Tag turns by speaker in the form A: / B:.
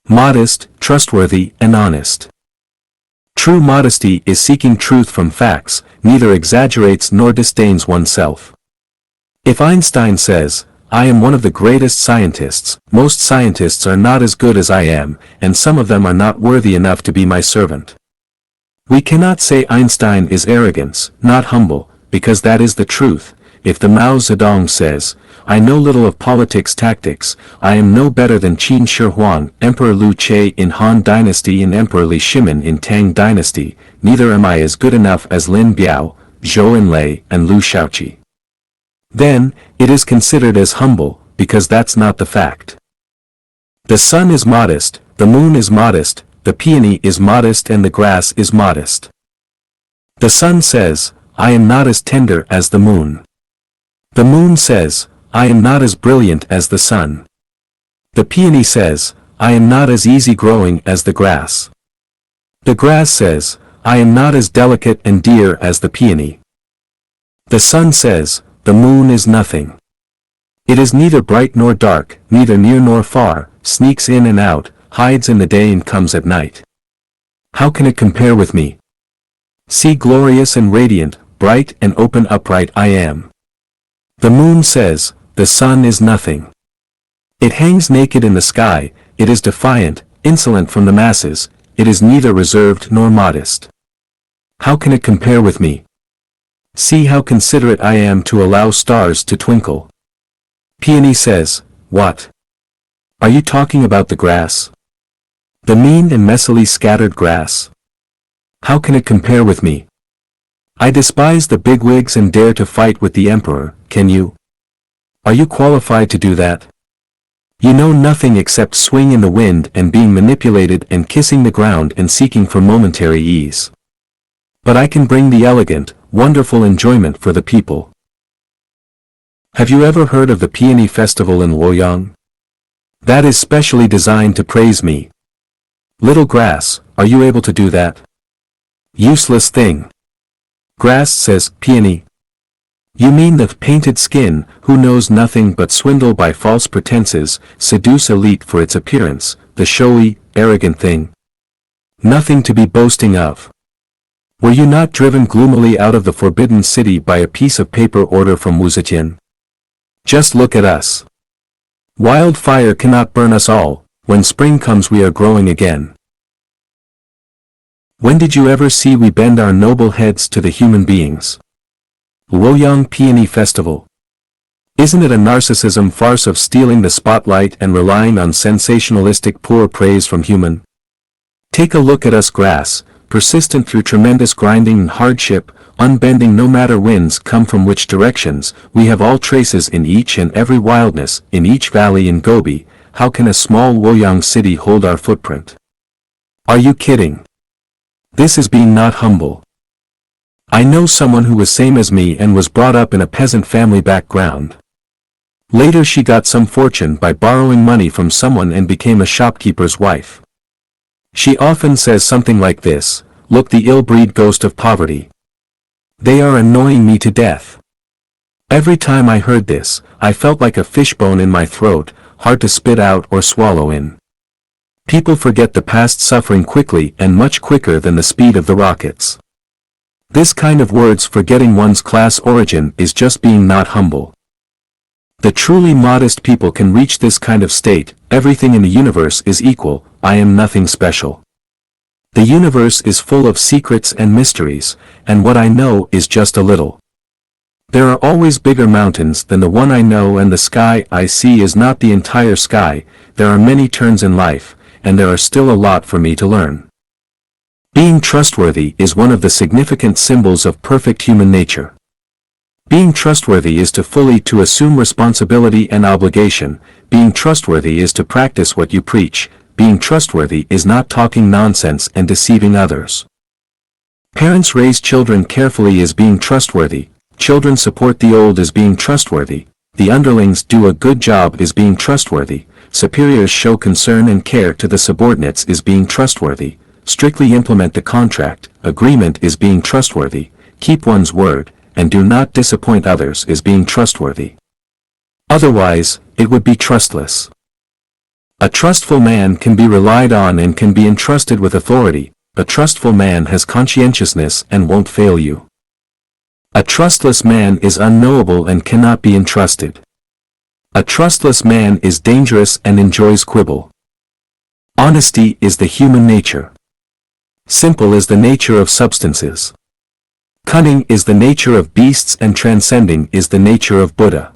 A: Modest, trustworthy, and honest. True modesty is seeking truth from facts, neither exaggerates nor disdains oneself. If Einstein says, "I am one of the greatest scientists," most scientists are not as good as I am, and some of them are not worthy enough to be my servant. We cannot say Einstein is arrogance, not humble, because that is the truth. If the Mao Zedong says, "I know little of politics tactics, I am no better than Qin Shi Huang, Emperor Liu Che in Han Dynasty and Emperor Li Shimin in Tang Dynasty, neither am I as good enough as Lin Biao, Zhou Enlai and Liu Shaoqi," then, it is considered as humble, because that's not the fact. The sun is modest, the moon is modest, the peony is modest and the grass is modest. The sun says, "I am not as tender as the moon." The moon says, "I am not as brilliant as the sun." The peony says, "I am not as easy-growing as the grass." The grass says, "I am not as delicate and dear as the peony." The sun says, "The moon is nothing. It is neither bright nor dark, neither near nor far, sneaks in and out, hides in the day and comes at night. How can it compare with me? See, glorious and radiant, bright and open upright I am." The moon says, "The sun is nothing. It hangs naked in the sky, it is defiant, insolent from the masses, it is neither reserved nor modest. How can it compare with me? See how considerate I am to allow stars to twinkle." Peony says, "What? Are you talking about the grass? The mean and messily scattered grass? How can it compare with me? I despise the bigwigs and dare to fight with the emperor, can you? Are you qualified to do that? You know nothing except swing in the wind and being manipulated and kissing the ground and seeking for momentary ease. But I can bring the elegant, wonderful enjoyment for the people." Have you ever heard of the Peony Festival in Luoyang? That is specially designed to praise me. Little grass, are you able to do that? Useless thing. Grass says, "Peony. You mean the painted skin, who knows nothing but swindle by false pretenses, seduce elite for its appearance, the showy, arrogant thing. Nothing to be boasting of. Were you not driven gloomily out of the forbidden city by a piece of paper order from Wu Zetian? Just look at us. Wildfire cannot burn us all, when spring comes we are growing again. When did you ever see we bend our noble heads to the human beings? Luoyang Peony Festival. Isn't it a narcissism farce of stealing the spotlight and relying on sensationalistic poor praise from human? Take a look at us, grass, persistent through tremendous grinding and hardship, unbending no matter winds come from which directions, we have all traces in each and every wildness, in each valley in Gobi. How can a small Luoyang city hold our footprint? Are you kidding? This is being not humble. I know someone who was same as me and was brought up in a peasant family background. Later she got some fortune by borrowing money from someone and became a shopkeeper's wife. She often says something like this, "Look, the ill-breed ghost of poverty. They are annoying me to death." Every time I heard this, I felt like a fishbone in my throat, hard to spit out or swallow in. People forget the past suffering quickly and much quicker than the speed of the rockets. This kind of words forgetting one's class origin is just being not humble. The truly modest people can reach this kind of state. Everything in the universe is equal, I am nothing special. The universe is full of secrets and mysteries, and what I know is just a little. There are always bigger mountains than the one I know, and the sky I see is not the entire sky. There are many turns in life, and there are still a lot for me to learn. Being trustworthy is one of the significant symbols of perfect human nature. Being trustworthy is to assume responsibility and obligation. Being trustworthy is to practice what you preach. Being trustworthy is not talking nonsense and deceiving others. Parents raise children carefully as being trustworthy. Children support the old as being trustworthy. The underlings do a good job as being trustworthy. Superiors show concern and care to the subordinates is being trustworthy. Strictly implement the contract, agreement is being trustworthy. Keep one's word, and do not disappoint others is being trustworthy. Otherwise, it would be trustless. A trustful man can be relied on and can be entrusted with authority. A trustful man has conscientiousness and won't fail you. A trustless man is unknowable and cannot be entrusted. A trustless man is dangerous and enjoys quibble. Honesty is the human nature. Simple is the nature of substances. Cunning is the nature of beasts and transcending is the nature of Buddha.